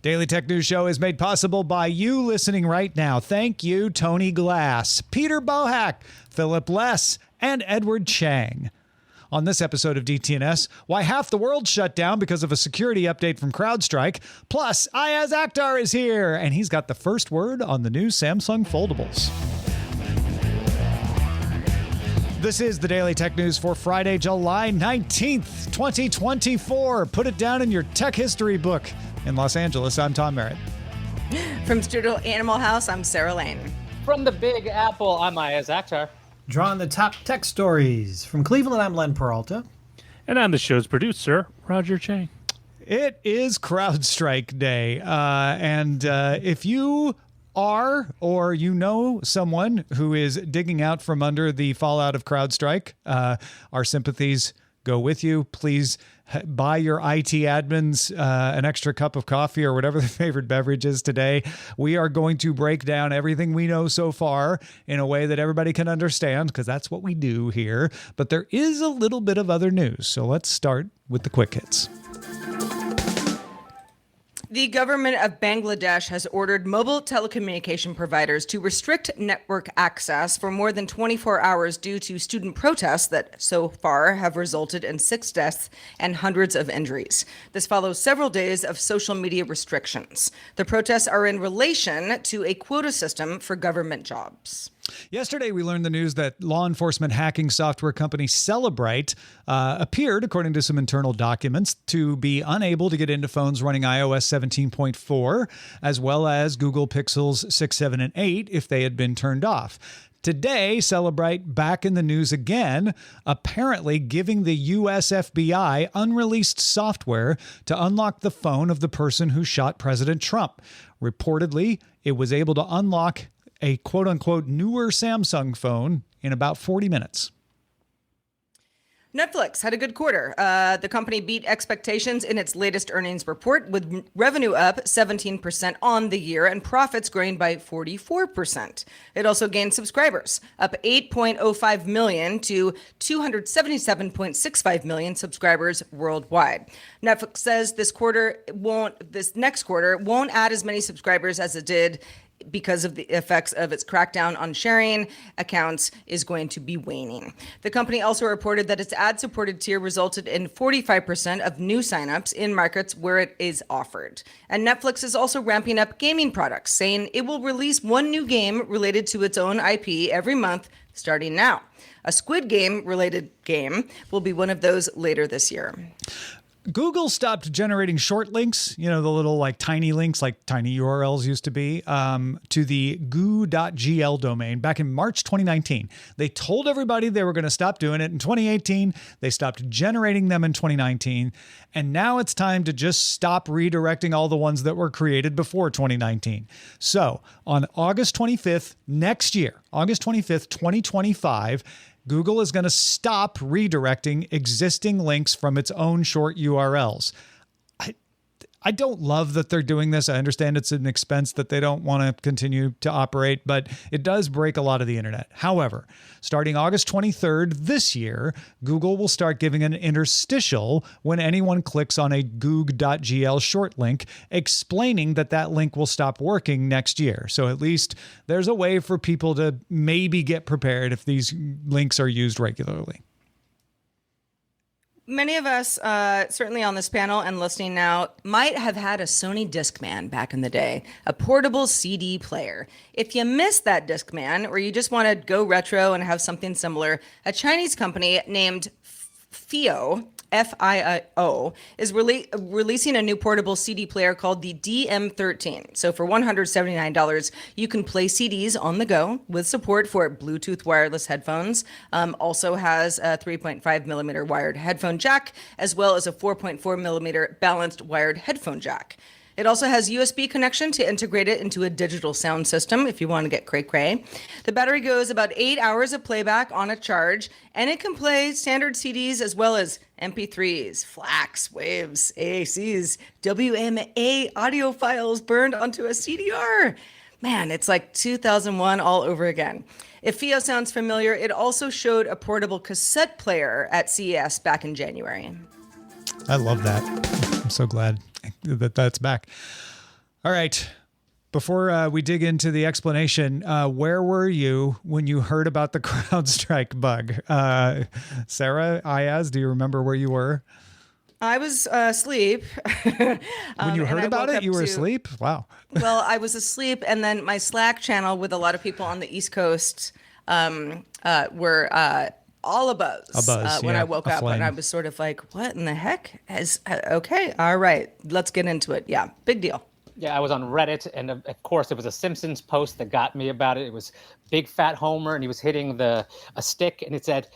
Daily Tech News Show is made possible by you listening right now. Thank you, Tony Glass, Peter Bohack, Philip Less, and Edward Chang. On this episode of DTNS, why half the world shut down because of a security update from CrowdStrike. Plus, Iyaz Akhtar is here, and he's got the first word on the new Samsung foldables. This is the Daily Tech News for Friday, July 19th, 2024. Put it down in your tech history book. In Los Angeles, I'm Tom Merritt. From Studio Animal House, I'm Sarah Lane. From the Big Apple, I'm Iyaz Akhtar. Drawing the top tech stories. From Cleveland, I'm Len Peralta. And I'm the show's producer, Roger Chang. It is CrowdStrike Day. And if you are or you know someone who is digging out from under the fallout of CrowdStrike, our sympathies go with you. Please buy your IT admins an extra cup of coffee or whatever their favorite beverage is today. We are going to break down everything we know so far in a way that everybody can understand, because that's what we do here. But there is a little bit of other news. So let's start with the quick hits. The government of Bangladesh has ordered mobile telecommunication providers to restrict network access for more than 24 hours due to student protests that so far have resulted in 6 deaths and hundreds of injuries. This follows several days of social media restrictions. The protests are in relation to a quota system for government jobs. Yesterday, we learned the news that law enforcement hacking software company Celebrite appeared, according to some internal documents, to be unable to get into phones running iOS 17.4, as well as Google Pixels 6, 7, and 8 if they had been turned off. Today, Celebrite back in the news again, apparently giving the US FBI unreleased software to unlock the phone of the person who shot President Trump. Reportedly, it was able to unlock a quote-unquote newer Samsung phone in about 40 minutes. Netflix had a good quarter. The company beat expectations in its latest earnings report, with revenue up 17% on the year and profits growing by 44%. It also gained subscribers, up 8.05 million to 277.65 million subscribers worldwide. Netflix says this next quarter won't add as many subscribers as it did because of the effects of its crackdown on sharing accounts is going to be waning. The company also reported that its ad-supported tier resulted in 45% of new signups in markets where it is offered. And Netflix is also ramping up gaming products, saying it will release one new game related to its own IP every month starting now. A Squid Game-related game will be one of those later this year. Google stopped generating short links, the little tiny links, like tiny URLs used to be, to the goo.gl domain back in March 2019. They told everybody they were going to stop doing it in 2018. They stopped generating them in 2019. And now it's time to just stop redirecting all the ones that were created before 2019. So on August 25th next year, August 25th, 2025, Google is going to stop redirecting existing links from its own short URLs. I don't love that they're doing this. I understand it's an expense that they don't want to continue to operate, but it does break a lot of the internet. However, starting August 23rd this year, Google will start giving an interstitial when anyone clicks on a goog.gl short link, explaining that link will stop working next year. So at least there's a way for people to maybe get prepared if these links are used regularly. Many of us, certainly on this panel and listening now, might have had a Sony Discman back in the day, a portable CD player. If you missed that Discman, or you just want to go retro and have something similar, a Chinese company named FIO, F-I-O, is releasing a new portable CD player called the DM13. So for $179, you can play CDs on the go with support for Bluetooth wireless headphones. Also has a 3.5 millimeter wired headphone jack, as well as a 4.4 millimeter balanced wired headphone jack. It also has USB connection to integrate it into a digital sound system if you want to get cray-cray. The battery goes about 8 hours of playback on a charge, and it can play standard CDs as well as MP3s, FLACs, WAVs, AACs, WMA audio files burned onto a CDR. Man, it's like 2001 all over again. If FIO sounds familiar, it also showed a portable cassette player at CES back in January. I love that. I'm so glad that that's back. All right. Before we dig into the explanation, where were you when you heard about the CrowdStrike bug? Sarah, Iyaz, do you remember where you were? I was asleep. When you heard about it, you were asleep? Wow. Well, I was asleep, and then my Slack channel with a lot of people on the East Coast were all abuzz, when I woke up, and I was sort of like, what in the heck? Okay, all right, let's get into it. Yeah, big deal. Yeah, I was on Reddit, and of course, it was a Simpsons post that got me about it. It was big fat Homer, and he was hitting a stick, and it said,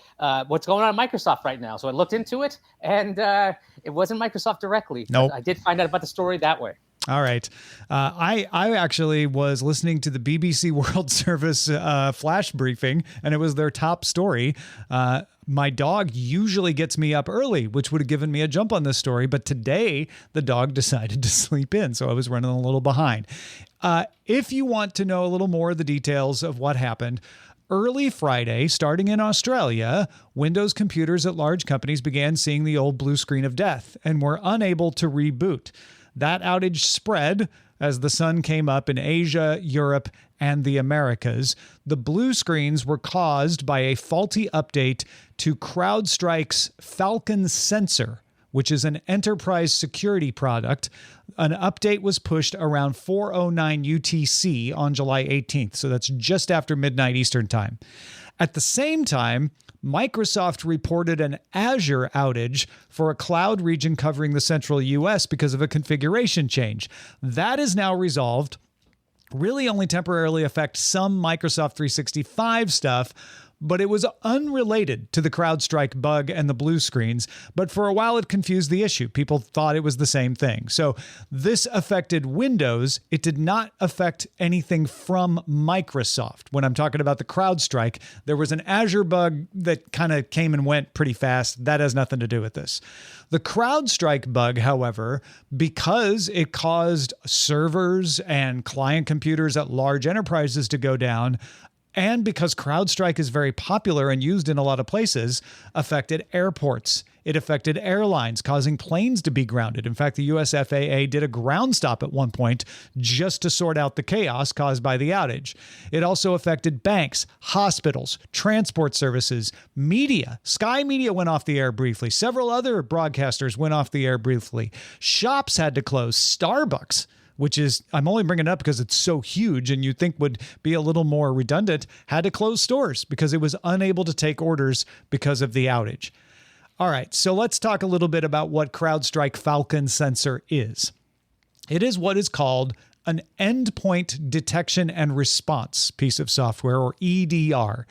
"What's going on at Microsoft right now?" So I looked into it, and it wasn't Microsoft directly. Nope. I did find out about the story that way. All right. I actually was listening to the BBC World Service flash briefing, and it was their top story. My dog usually gets me up early, which would have given me a jump on this story. But today, the dog decided to sleep in, so I was running a little behind. If you want to know a little more of the details of what happened, early Friday, starting in Australia, Windows computers at large companies began seeing the old blue screen of death and were unable to reboot. That outage spread as the sun came up in Asia, Europe, and the Americas. The blue screens were caused by a faulty update to CrowdStrike's Falcon sensor, which is an enterprise security product. An update was pushed around 4:09 UTC on July 18th, so that's just after midnight Eastern time. At the same time, Microsoft reported an Azure outage for a cloud region covering the central US because of a configuration change. That is now resolved. Really only temporarily affect some Microsoft 365 stuff, but it was unrelated to the CrowdStrike bug and the blue screens. But for a while, it confused the issue. People thought it was the same thing. So this affected Windows. It did not affect anything from Microsoft. When I'm talking about the CrowdStrike, there was an Azure bug that kind of came and went pretty fast. That has nothing to do with this. The CrowdStrike bug, however, because it caused servers and client computers at large enterprises to go down, and because CrowdStrike is very popular and used in a lot of places, affected airports. It affected airlines, causing planes to be grounded. In fact, the US FAA did a ground stop at one point just to sort out the chaos caused by the outage. It also affected banks, hospitals, transport services, media. Sky Media went off the air briefly. Several other broadcasters went off the air briefly. Shops had to close. Starbucks, which is, I'm only bringing it up because it's so huge and you'd think would be a little more redundant, had to close stores because it was unable to take orders because of the outage. All right, so let's talk a little bit about what CrowdStrike Falcon sensor is. It is what is called an endpoint detection and response piece of software, or EDR.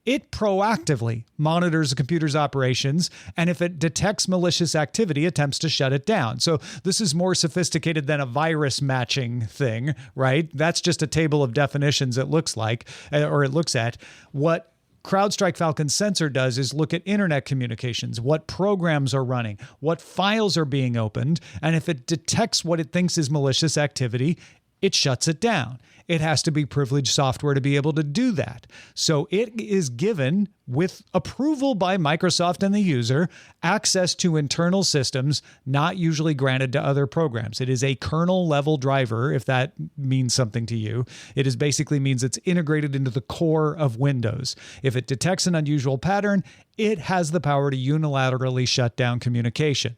It proactively monitors a computer's operations, and if it detects malicious activity, attempts to shut it down. So this is more sophisticated than a virus matching thing, right? That's just a table of definitions it looks like, or it looks at. What CrowdStrike Falcon sensor does is look at internet communications, what programs are running, what files are being opened, and if it detects what it thinks is malicious activity, it shuts it down. It has to be privileged software to be able to do that. So it is given, with approval by Microsoft and the user, access to internal systems not usually granted to other programs. It is a kernel level driver, if that means something to you. It is basically means it's integrated into the core of Windows. If it detects an unusual pattern, it has the power to unilaterally shut down communication.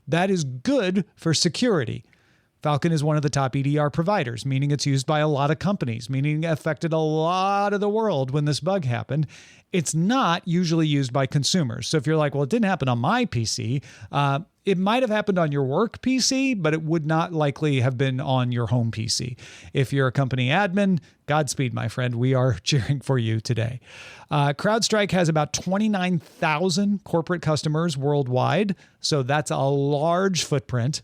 That is good for security. Falcon is one of the top EDR providers, meaning it's used by a lot of companies, meaning it affected a lot of the world when this bug happened. It's not usually used by consumers. So if you're like, well, it didn't happen on my PC, it might have happened on your work PC, but it would not likely have been on your home PC. If you're a company admin, Godspeed, my friend. We are cheering for you today. CrowdStrike has about 29,000 corporate customers worldwide, so that's a large footprint.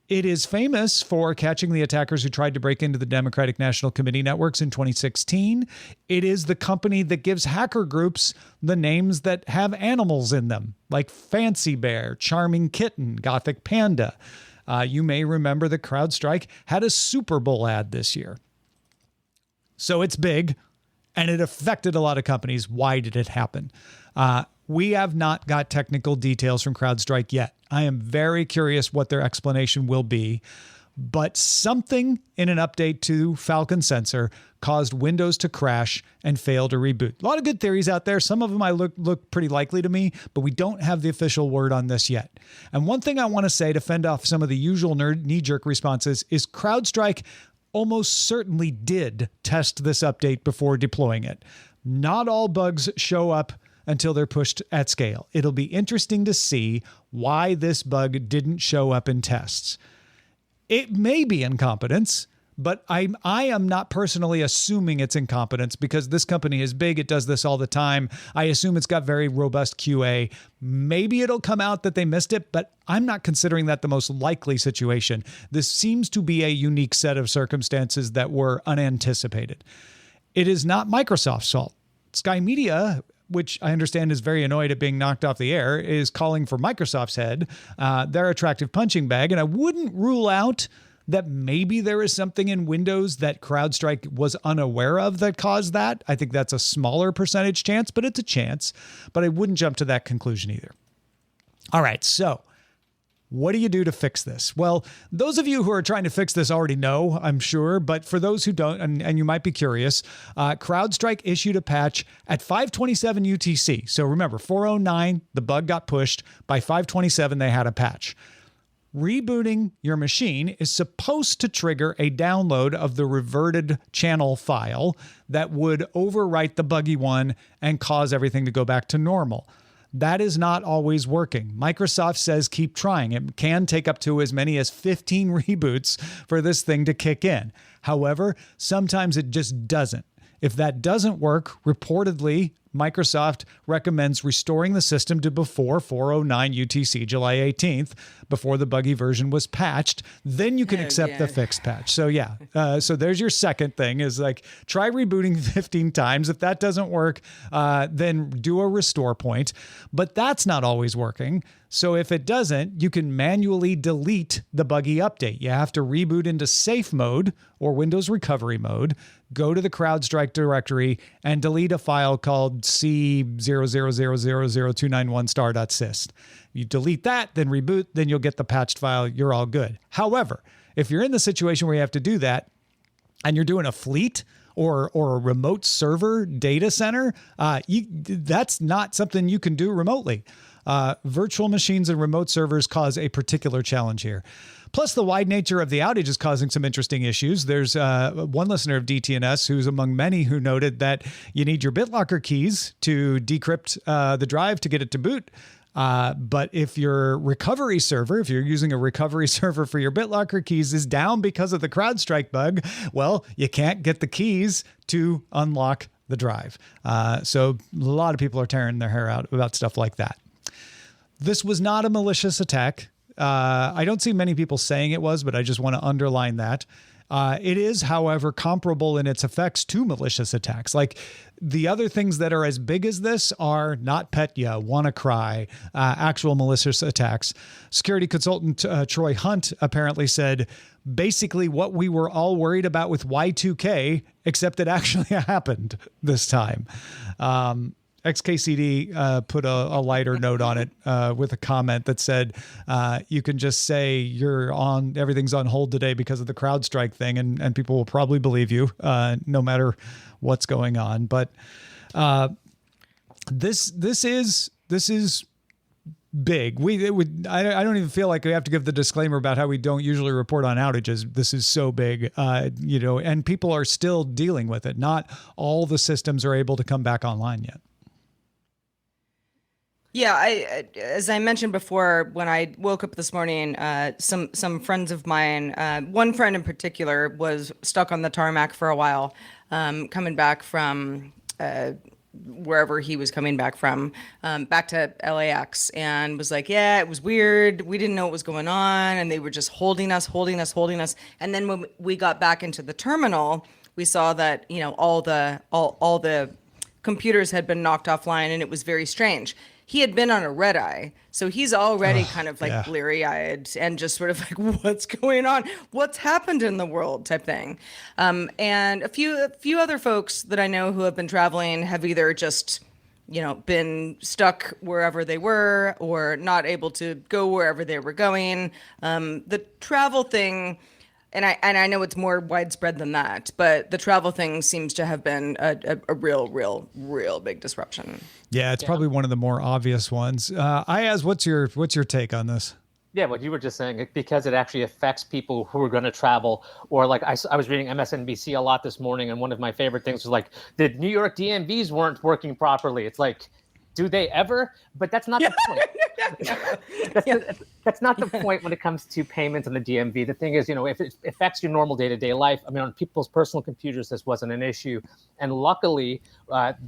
It is famous for catching the attackers who tried to break into the Democratic National Committee networks in 2016. It is the company that gives hacker groups the names that have animals in them, like Fancy Bear, Charming Kitten, Gothic Panda. You may remember that CrowdStrike had a Super Bowl ad this year. So it's big, and it affected a lot of companies. Why did it happen? We have not got technical details from CrowdStrike yet. I am very curious what their explanation will be. but something in an update to Falcon Sensor caused Windows to crash and fail to reboot. A lot of good theories out there. Some of them I look pretty likely to me, but we don't have the official word on this yet. And one thing I want to say to fend off some of the usual knee-jerk responses is CrowdStrike almost certainly did test this update before deploying it. Not all bugs show up until they're pushed at scale. It'll be interesting to see why this bug didn't show up in tests. It may be incompetence, but I am not personally assuming it's incompetence because this company is big. It does this all the time. I assume it's got very robust QA. Maybe it'll come out that they missed it, but I'm not considering that the most likely situation. This seems to be a unique set of circumstances that were unanticipated. It is not Microsoft's fault. Sky Media, which I understand is very annoyed at being knocked off the air, is calling for Microsoft's head, their attractive punching bag. And I wouldn't rule out that maybe there is something in Windows that CrowdStrike was unaware of that caused that. I think that's a smaller percentage chance, but it's a chance. But I wouldn't jump to that conclusion either. All right, so what do you do to fix this? Well, those of you who are trying to fix this already know, I'm sure, but for those who don't, and you might be curious, CrowdStrike issued a patch at 5:27 UTC. So remember, 4:09, the bug got pushed. By 5:27, they had a patch. Rebooting your machine is supposed to trigger a download of the reverted channel file that would overwrite the buggy one and cause everything to go back to normal. That is not always working. Microsoft says keep trying. It can take up to as many as 15 reboots for this thing to kick in. However, sometimes it just doesn't. If that doesn't work, reportedly, Microsoft recommends restoring the system to before 4:09 UTC, July 18th, before the buggy version was patched. Then you can accept the fixed patch. So yeah, so there's your second thing is like try rebooting 15 times. If that doesn't work, then do a restore point. But that's not always working. So if it doesn't, you can manually delete the buggy update. You have to reboot into safe mode or Windows recovery mode, go to the CrowdStrike directory and delete a file called C0000291star.syst. You delete that, then reboot, then you'll get the patched file. You're all good. However, if you're in the situation where you have to do that and you're doing a fleet or a remote server data center, that's not something you can do remotely. Virtual machines and remote servers cause a particular challenge here. Plus, the wide nature of the outage is causing some interesting issues. There's one listener of DTNS who's among many who noted that you need your BitLocker keys to decrypt the drive to get it to boot. But if your recovery server, if you're using a recovery server for your BitLocker keys is down because of the CrowdStrike bug, well, you can't get the keys to unlock the drive. So a lot of people are tearing their hair out about stuff like that. This was not a malicious attack. I don't see many people saying it was, but I just want to underline that. It is, however, comparable in its effects to malicious attacks. Like the other things that are as big as this are NotPetya, WannaCry, actual malicious attacks. Security consultant Troy Hunt apparently said, basically what we were all worried about with Y2K, except it actually happened this time. XKCD put a lighter note on it with a comment that said, you can just say everything's on hold today because of the CrowdStrike thing, and people will probably believe you no matter what's going on. But this is big. I don't even feel like we have to give the disclaimer about how we don't usually report on outages. This is so big, and people are still dealing with it. Not all the systems are able to come back online yet. Yeah, as I mentioned before, when I woke up this morning, some friends of mine, one friend in particular, was stuck on the tarmac for a while, coming back from wherever he was coming back from, back to LAX, and was like, yeah, it was weird. We didn't know what was going on, and they were just holding us. And then when we got back into the terminal, we saw that all the computers had been knocked offline, and it was very strange. He had been on a red eye, so he's already kind of like bleary-eyed and just sort of like, what's going on? What's happened in the world type thing. And a few other folks that I know who have been traveling have either just, been stuck wherever they were or not able to go wherever they were going. The travel thing, And I know it's more widespread than that, but the travel thing seems to have been a real big disruption. Yeah, it's probably one of the more obvious ones. Iyaz, what's your take on this? Yeah, what you were just saying, because it actually affects people who are going to travel. Or like I was reading MSNBC a lot this morning, and one of my favorite things was like, the New York DMVs weren't working properly. It's like, do they ever? But that's not the point. That's not the point when it comes to payments on the DMV. The thing is, if it affects your normal day-to-day life, I mean, on people's personal computers, this wasn't an issue. And luckily,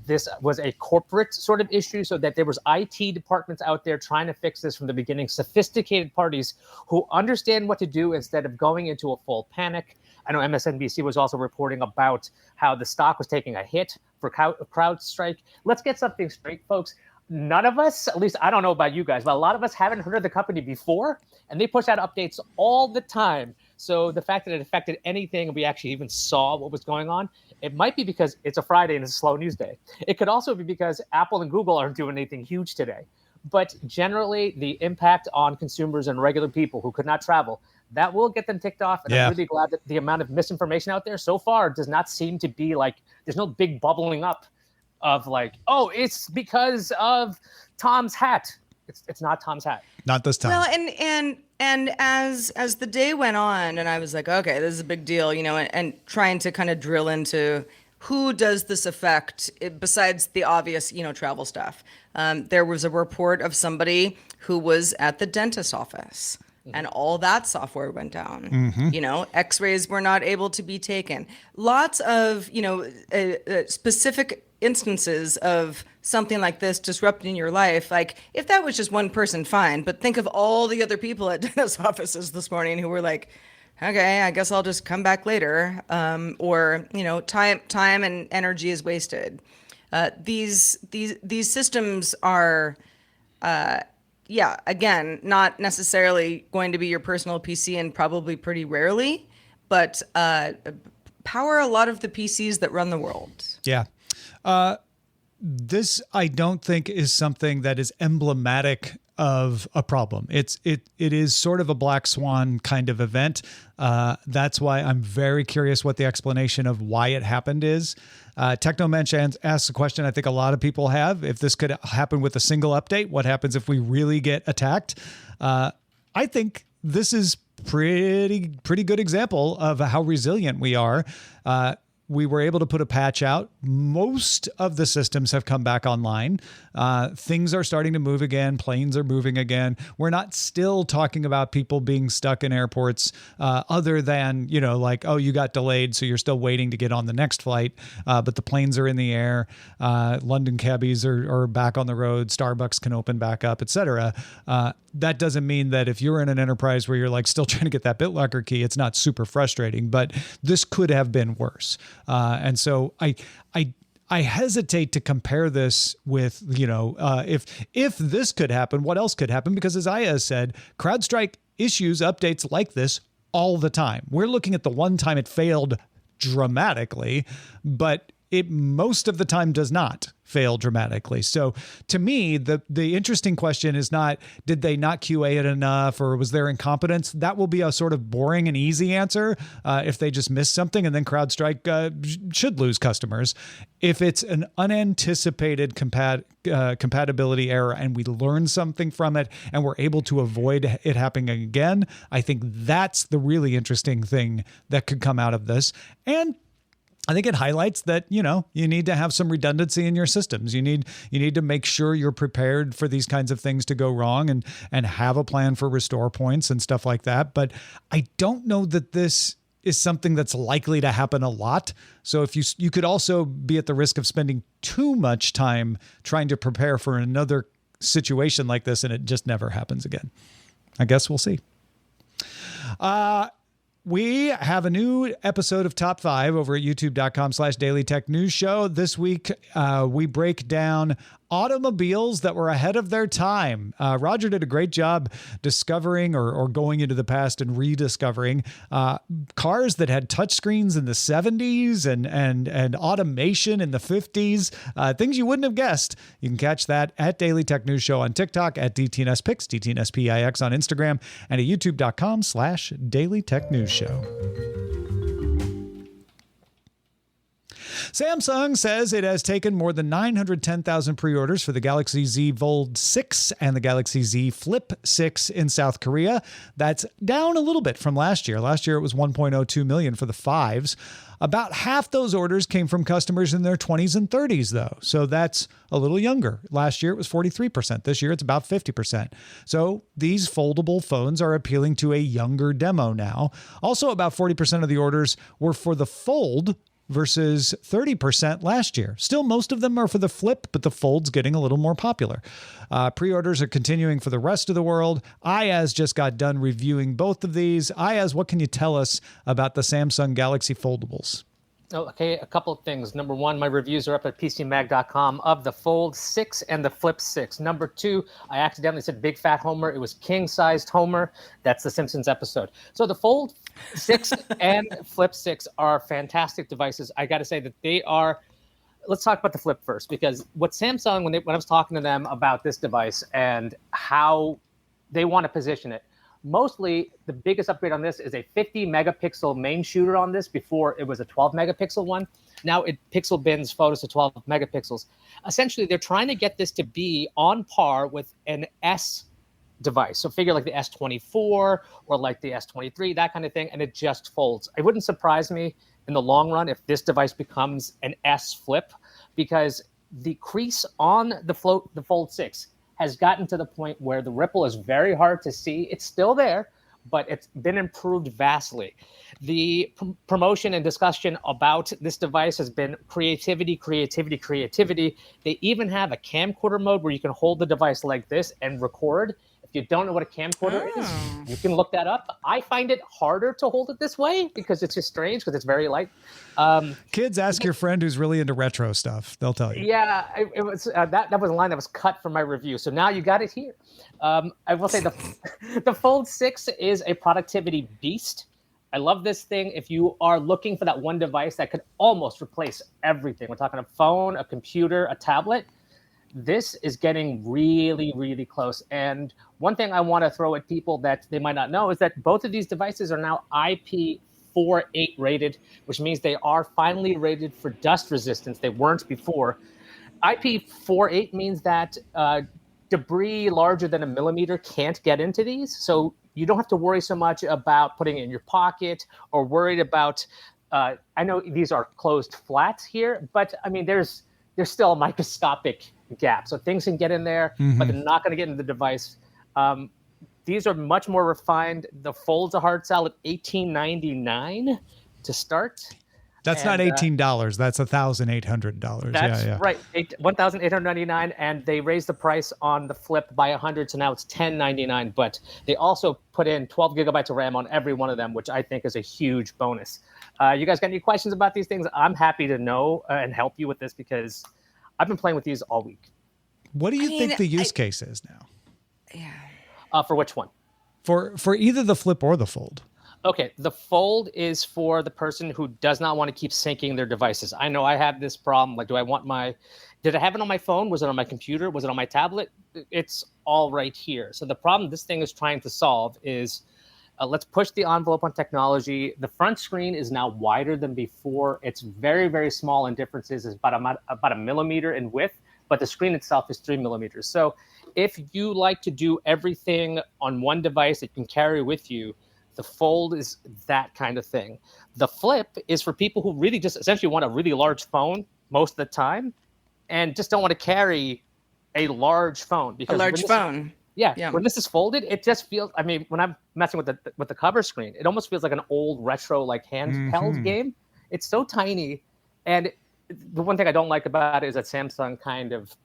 this was a corporate sort of issue, so that there was IT departments out there trying to fix this from the beginning, sophisticated parties who understand what to do instead of going into a full panic. I know MSNBC was also reporting about how the stock was taking a hit for CrowdStrike. Let's get something straight, folks. None of us, at least I don't know about you guys, but a lot of us haven't heard of the company before, and they push out updates all the time. So the fact that it affected anything and we actually even saw what was going on, it might be because it's a Friday and it's a slow news day. It could also be because Apple and Google aren't doing anything huge today. But generally, the impact on consumers and regular people who could not travel, that will get them ticked off. And I'm really glad that the amount of misinformation out there so far does not seem to be like, there's no big bubbling up of like, oh, it's because of Tom's hat. It's not Tom's hat. Not this time. Well, and as the day went on, and I was like, okay, this is a big deal, and trying to kind of drill into who does this affect besides the obvious, travel stuff. There was a report of somebody who was at the dentist office. And all that software went down. X-rays were not able to be taken. Lots of, specific instances of something like this disrupting your life. Like, if that was just one person, fine. But think of all the other people at dentist offices this morning who were like, okay, I guess I'll just come back later. Or time and energy is wasted. These systems are. Again, not necessarily going to be your personal PC, and probably pretty rarely, but power a lot of the PCs that run the world. Yeah. This, I don't think, is something that is emblematic of a problem. It is sort of a black swan kind of event. That's why I'm very curious what the explanation of why it happened is. Technomensch asks a question I think a lot of people have. If this could happen with a single update, what happens if we really get attacked? I think this is pretty good example of how resilient we are. We were able to put a patch out. Most of the systems have come back online. Things are starting to move again. Planes are moving again. We're not still talking about people being stuck in airports other than, like, oh, you got delayed, so you're still waiting to get on the next flight. But the planes are in the air. London cabbies are back on the road. Starbucks can open back up, etc. That doesn't mean that if you're in an enterprise where you're like still trying to get that BitLocker key, it's not super frustrating, but this could have been worse. And so I hesitate to compare this with, if this could happen, what else could happen? Because as Iyaz said, CrowdStrike issues updates like this all the time. We're looking at the one time it failed dramatically, but it most of the time does not fail dramatically. So to me, the interesting question is not, did they not QA it enough, or was there incompetence? That will be a sort of boring and easy answer if they just missed something, and then CrowdStrike should lose customers. If it's an unanticipated compatibility error and we learn something from it and we're able to avoid it happening again, I think that's the really interesting thing that could come out of this. And I think it highlights that, you need to have some redundancy in your systems. You need to make sure you're prepared for these kinds of things to go wrong and have a plan for restore points and stuff like that. But I don't know that this is something that's likely to happen a lot. So if you could also be at the risk of spending too much time trying to prepare for another situation like this, and it just never happens again. I guess we'll see. We have a new episode of Top 5 over at youtube.com/Daily Tech News Show. This week, we break down automobiles that were ahead of their time. Roger did a great job discovering or going into the past and rediscovering cars that had touchscreens in the 70s and automation in the 50s, things you wouldn't have guessed. You can catch that at Daily Tech News Show on TikTok, at DTNS Pix, DTNS PIX on Instagram, and at youtube.com/Daily Tech News Show. Samsung says it has taken more than 910,000 pre-orders for the Galaxy Z Fold 6 and the Galaxy Z Flip 6 in South Korea. That's down a little bit from last year. Last year it was 1.02 million for the 5s. About half those orders came from customers in their 20s and 30s, though. So that's a little younger. Last year it was 43%. This year it's about 50%. So these foldable phones are appealing to a younger demo now. Also, about 40% of the orders were for the Fold versus 30% last year. Still, most of them are for the Flip, but the Fold's getting a little more popular. Pre-orders are continuing for the rest of the world. Iyaz just got done reviewing both of these. Iyaz, what can you tell us about the Samsung Galaxy Foldables? Okay, a couple of things. Number one, my reviews are up at PCMag.com of the Fold 6 and the Flip 6. Number two, I accidentally said Big Fat Homer. It was king-sized Homer. That's the Simpsons episode. So the Fold 6 and Flip 6 are fantastic devices. I got to say that they are. Let's talk about the Flip first, because what Samsung, when I was talking to them about this device and how they want to position it, mostly the biggest upgrade on this is a 50 megapixel main shooter on this. Before it was a 12 megapixel one. Now it pixel bins photos to 12 megapixels. Essentially, they're trying to get this to be on par with an S device. So figure like the S24 or like the S23, that kind of thing, and it just folds. It wouldn't surprise me in the long run if this device becomes an S Flip, because the crease on the Fold 6 has gotten to the point where the ripple is very hard to see. It's still there, but it's been improved vastly. The promotion and discussion about this device has been creativity, creativity, creativity. They even have a camcorder mode where you can hold the device like this and record. If you don't know what a camcorder is, you can look that up. I find it harder to hold it this way because it's just strange, because it's very light. Kids, ask your friend who's really into retro stuff. They'll tell you. Yeah, it was that was a line that was cut from my review. So now you got it here. I will say the Fold 6 is a productivity beast. I love this thing. If you are looking for that one device that could almost replace everything, we're talking a phone, a computer, a tablet, this is getting really, really close. And one thing I want to throw at people that they might not know is that both of these devices are now IP48 rated, which means they are finally rated for dust resistance. They weren't before. IP48 means that debris larger than a millimeter can't get into these. So you don't have to worry so much about putting it in your pocket or worried about, I know these are closed flats here, but I mean, there's still a microscopic gap. So things can get in there, but they're not going to get in the device. These are much more refined. The Fold's a hard sell at $1,899 to start. That's not $18. That's $1,800. That's right. $1,899, and they raised the price on the Flip by $100, so now it's $1,099. But they also put in 12 gigabytes of RAM on every one of them, which I think is a huge bonus. You guys got any questions about these things? I'm happy to know and help you with this, because I've been playing with these all week. What do you think the use case is now? Yeah. For which one? For either the Flip or the Fold. Okay, the Fold is for the person who does not want to keep syncing their devices. I know I have this problem. Like, did I have it on my phone? Was it on my computer? Was it on my tablet? It's all right here. So the problem this thing is trying to solve is, let's push the envelope on technology. The front screen is now wider than before. It's very, very small in differences. It's about a millimeter in width, but the screen itself is 3 millimeters. So if you like to do everything on one device that you can carry with you, the Fold is that kind of thing. The Flip is for people who really just essentially want a really large phone most of the time and just don't want to carry a large phone. Because a large phone. Yeah, when this is folded, it just feels, I mean, when I'm messing with the cover screen, it almost feels like an old retro, like handheld game. It's so tiny. And the one thing I don't like about it is that Samsung kind of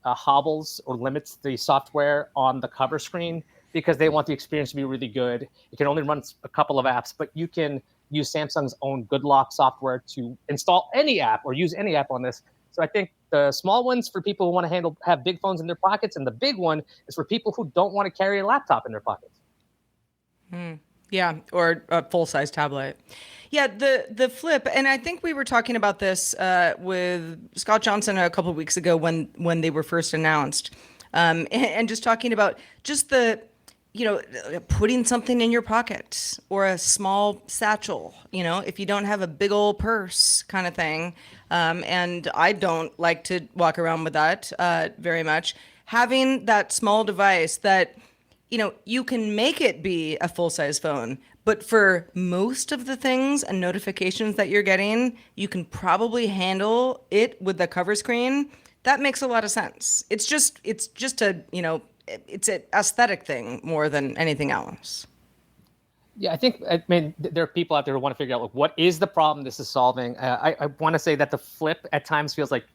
hobbles or limits the software on the cover screen, because they want the experience to be really good. It can only run a couple of apps, but you can use Samsung's own Good Lock software to install any app or use any app on this. So I think The small one's for people who want to have big phones in their pockets, and the big one is for people who don't want to carry a laptop in their pockets. Yeah, or a full-size tablet. Yeah, the Flip, and I think we were talking about this with Scott Johnson a couple of weeks ago when they were first announced, and just talking about just the, putting something in your pocket or a small satchel, if you don't have a big old purse kind of thing. And I don't like to walk around with that very much. Having that small device that, you can make it be a full-size phone, but for most of the things and notifications that you're getting, you can probably handle it with the cover screen. That makes a lot of sense. It's just a, it's an aesthetic thing more than anything else. Yeah, there are people out there who want to figure out, what is the problem this is solving? I want to say that the Flip at times feels like,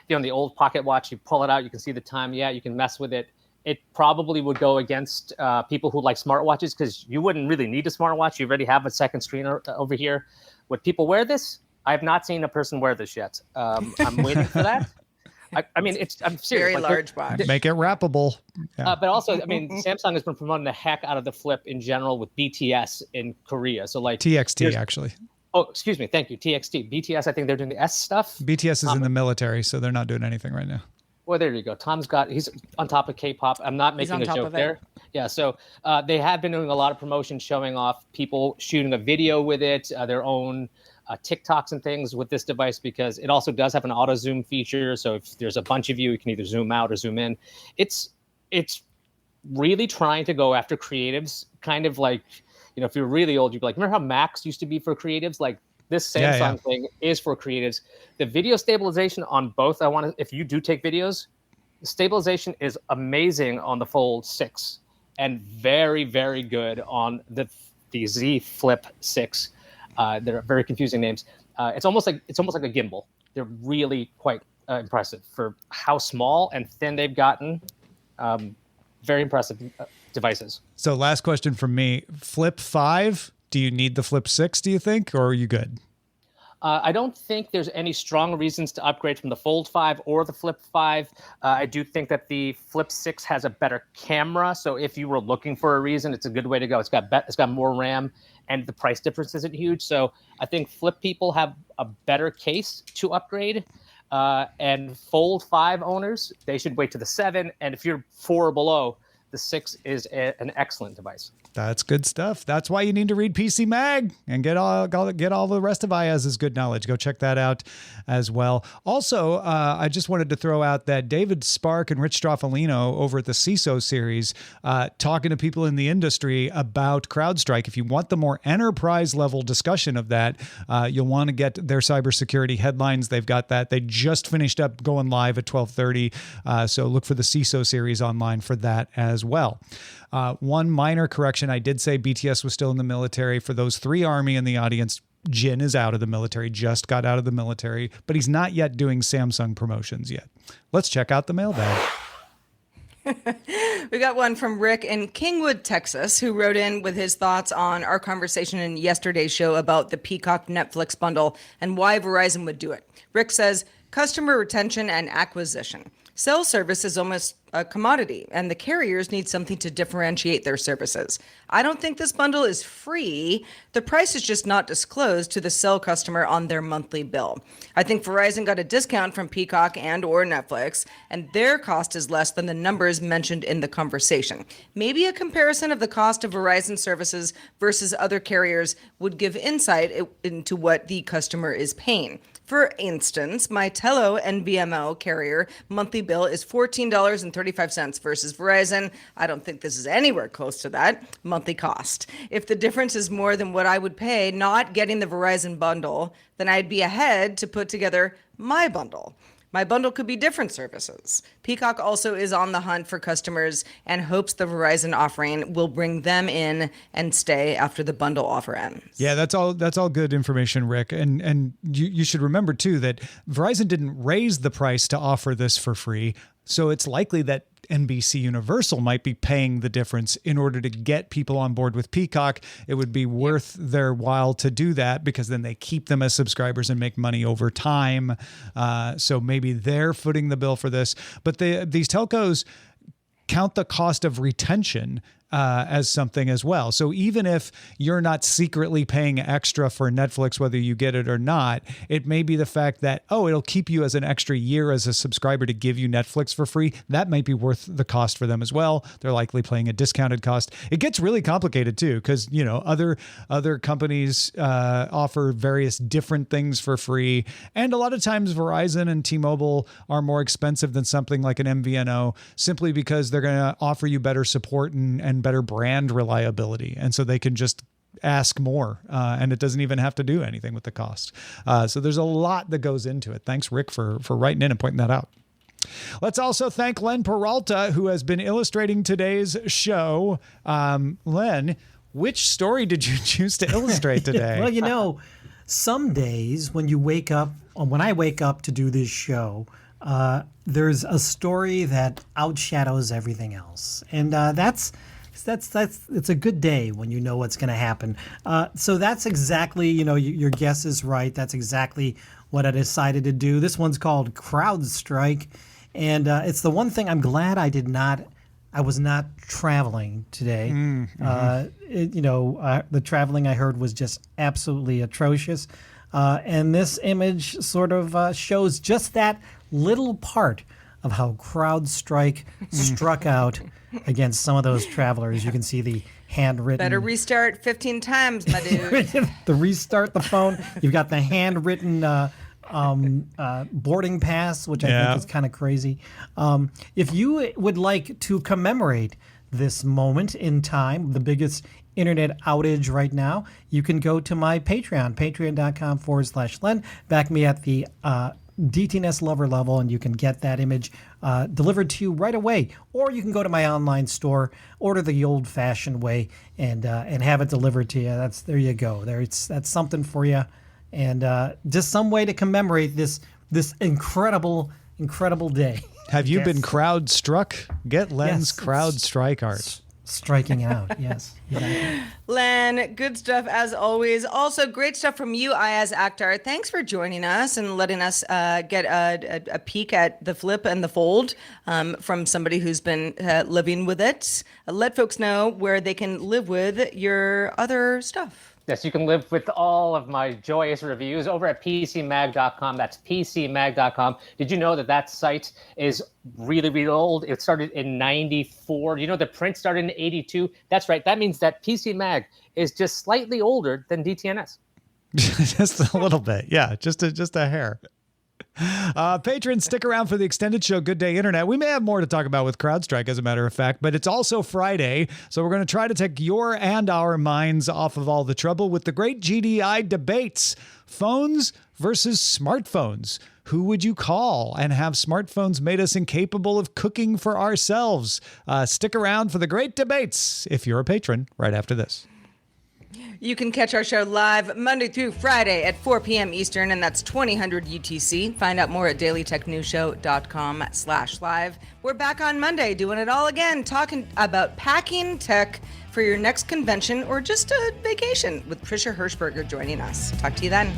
in the old pocket watch, you pull it out, you can see the time. Yeah, you can mess with it. It probably would go against people who like smartwatches, because you wouldn't really need a smartwatch. You already have a second screen over here. Would people wear this? I have not seen a person wear this yet. I'm waiting for that. I'm serious. Very large watch. Make it wrappable. Yeah. But also, Samsung has been promoting the heck out of the Flip in general with BTS in Korea. So TXT, actually. Oh, excuse me. Thank you. TXT. BTS, I think they're doing the S stuff. BTS is in the military, so they're not doing anything right now. Well, there you go. He's on top of K-pop. I'm not making a joke there. Yeah, so they have been doing a lot of promotion, showing off people shooting a video with it, their own TikToks and things with this device, because it also does have an auto zoom feature. So if there's a bunch of you can either zoom out or zoom in. It's really trying to go after creatives, kind of like, if you're really old, you'd be like, remember how Macs used to be for creatives? Like, this Samsung thing is for creatives. The video stabilization on both, if you do take videos, the stabilization is amazing on the Fold 6 and very, very good on the Z Flip 6. They're very confusing names. It's almost like a gimbal. They're really quite impressive for how small and thin they've gotten. Very impressive devices. So last question from me, Flip 5. Do you need the Flip 6, do you think, or are you good? I don't think there's any strong reasons to upgrade from the Fold 5 or the Flip 5. I do think that the Flip 6 has a better camera. So if you were looking for a reason, it's a good way to go. It's got more RAM, and the price difference isn't huge. So I think Flip people have a better case to upgrade. And Fold 5 owners, they should wait to the 7. And if you're 4 or below, the 6 is an excellent device. That's good stuff. That's why you need to read PC Mag and get all the rest of Iyaz's good knowledge. Go check that out as well. Also, I just wanted to throw out that David Spark and Rich Stroffolino over at the CISO series talking to people in the industry about CrowdStrike. If you want the more enterprise level discussion of that, you'll want to get their cybersecurity headlines. They've got that. They just finished up going live at 12:30. So look for the CISO series online for that as well. One minor correction. I did say BTS was still in the military. For those 3 Army in the audience, Jin is out of the military, just got out of the military, but he's not yet doing Samsung promotions yet. Let's check out the mailbag. We got one from Rick in Kingwood, Texas, who wrote in with his thoughts on our conversation in yesterday's show about the Peacock Netflix bundle and why Verizon would do it. Rick says, customer retention and acquisition. Cell service is almost a commodity, and the carriers need something to differentiate their services. I don't think this bundle is free. The price is just not disclosed to the cell customer on their monthly bill. I think Verizon got a discount from Peacock and or Netflix, and their cost is less than the numbers mentioned in the conversation. Maybe a comparison of the cost of Verizon services versus other carriers would give insight into what the customer is paying. For instance, my Tello NVMO carrier monthly bill is $14.35 versus Verizon. I don't think this is anywhere close to that monthly cost. If the difference is more than what I would pay not getting the Verizon bundle, then I'd be ahead to put together my bundle. My bundle could be different services. Peacock also is on the hunt for customers and hopes the Verizon offering will bring them in and stay after the bundle offer ends. Yeah, that's all good information, Rick. And you should remember, too, that Verizon didn't raise the price to offer this for free. So it's likely that NBC Universal might be paying the difference in order to get people on board with Peacock. It would be worth their while to do that because then they keep them as subscribers and make money over time. So maybe they're footing the bill for this. But these telcos count the cost of retention as something as well. So even if you're not secretly paying extra for Netflix, whether you get it or not, it may be the fact that, it'll keep you as an extra year as a subscriber to give you Netflix for free. That might be worth the cost for them as well. They're likely paying a discounted cost. It gets really complicated too, because, other companies offer various different things for free. And a lot of times Verizon and T-Mobile are more expensive than something like an MVNO simply because they're going to offer you better support and better brand reliability. And so they can just ask more and it doesn't even have to do anything with the cost. So there's a lot that goes into it. Thanks, Rick, for writing in and pointing that out. Let's also thank Len Peralta, who has been illustrating today's show. Len, which story did you choose to illustrate today? Well, some days when I wake up to do this show, there's a story that outshadow's everything else. And it's a good day when you know what's going to happen. So that's exactly, your guess is right. That's exactly what I decided to do. This one's called CrowdStrike. And it's the one thing I'm glad I was not traveling today. The traveling I heard was just absolutely atrocious. And this image sort of shows just that little part of how CrowdStrike struck out against some of those travelers. You can see the handwritten. Better restart 15 times, my dude. The restart the phone. You've got the handwritten boarding pass, which I think is kind of crazy. If you would like to commemorate this moment in time, the biggest internet outage right now, you can go to my Patreon, patreon.com/Len. Back me at the DTNS lover level, and you can get that image delivered to you right away. Or you can go to my online store, order the old-fashioned way, and have it delivered to you. There you go. That's something for you, and just some way to commemorate this incredible day. Have you been crowd struck? Get Len's CrowdStrike art. Striking out, yes. Exactly. Len, good stuff as always. Also, great stuff from you, Iyaz Akhtar. Thanks for joining us and letting us get a peek at the flip and the fold from somebody who's been living with it. Let folks know where they can live with your other stuff. Yes, you can live with all of my joyous reviews over at PCMag.com. That's PCMag.com. Did you know that site is really, really old? It started in 94. You know the print started in 82? That's right. That means that PC Mag is just slightly older than DTNS. Just a little bit. Yeah, just a hair. Patrons, stick around for the extended show, Good Day Internet. We may have more to talk about with CrowdStrike, as a matter of fact, but it's also Friday, so we're going to try to take your and our minds off of all the trouble with the great GDI debates. Phones versus smartphones. Who would you call? And have smartphones made us incapable of cooking for ourselves? Stick around for the great debates if you're a patron right after this. You can catch our show live Monday through Friday at 4 p.m. Eastern, and that's 2000 UTC. Find out more at dailytechnewsshow.com/live. We're back on Monday doing it all again, talking about packing tech for your next convention or just a vacation with Tricia Hirschberger joining us. Talk to you then.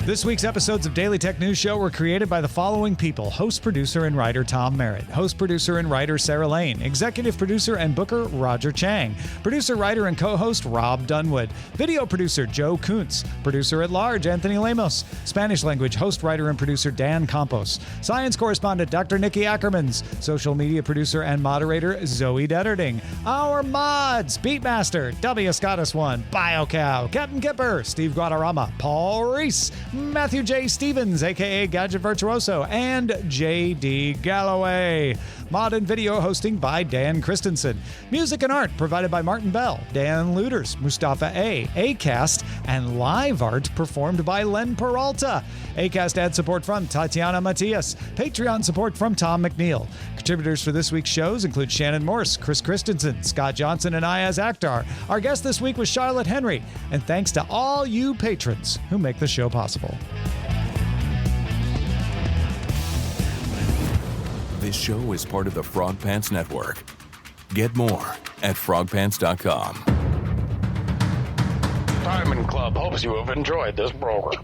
This week's episodes of Daily Tech News Show were created by the following people: host, producer, and writer Tom Merritt, host, producer, and writer Sarah Lane, executive producer and booker Roger Chang, producer, writer, and co-host Rob Dunwood, video producer Joe Kuntz, producer at large Anthony Lemos, Spanish language host, writer, and producer Dan Campos, science correspondent Dr. Nikki Ackermans, social media producer and moderator Zoe Detterding, our mods: Beatmaster, W. Scottus1, BioCow, Captain Kipper, Steve Guadarrama, Paul Reese, Matthew J. Stevens, a.k.a. Gadget Virtuoso, and J.D. Galloway. Mod and video hosting by Dan Christensen. Music and art provided by Martin Bell, Dan Luders, Mustafa A., Acast, and live art performed by Len Peralta. Acast ad support from Tatiana Matias. Patreon support from Tom McNeil. Contributors for this week's shows include Shannon Morse, Chris Christensen, Scott Johnson, and Iyaz Akhtar. Our guest this week was Charlotte Henry. And thanks to all you patrons who make the show possible. This show is part of the Frog Pants Network. Get more at frogpants.com. Diamond Club hopes you have enjoyed this program.